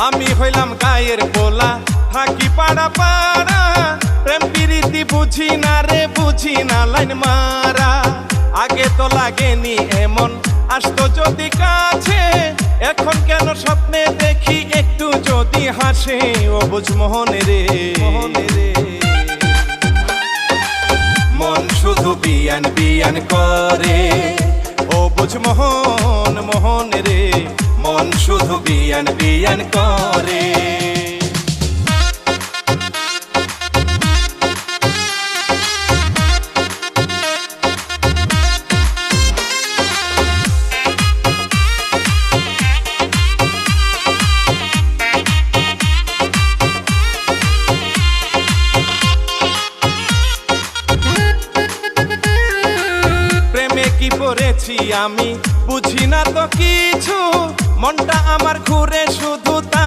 আমি হইলাম গায়ের পোলা, থাকি পাড়া পাড়া, প্রেম প্রীতি বুঝি না রে, বুঝি না লাইন মারা। আগে তো লাগেনি এমন, আসতো যদি কাছে, এখন কেন স্বপ্নে দেখি একটু যদি হাসে। ও বুঝ মোহনে রে, মোহনে রে, মন শুধু বিয়ান বিয়ান করে। ও বুঝ মোহন, মোহন রে, মন শুধু বিয়ান বিয়ান করে। কি পড়েছি আমি বুঝি না তো কিছু, মনটা আমার ঘুরে শুধু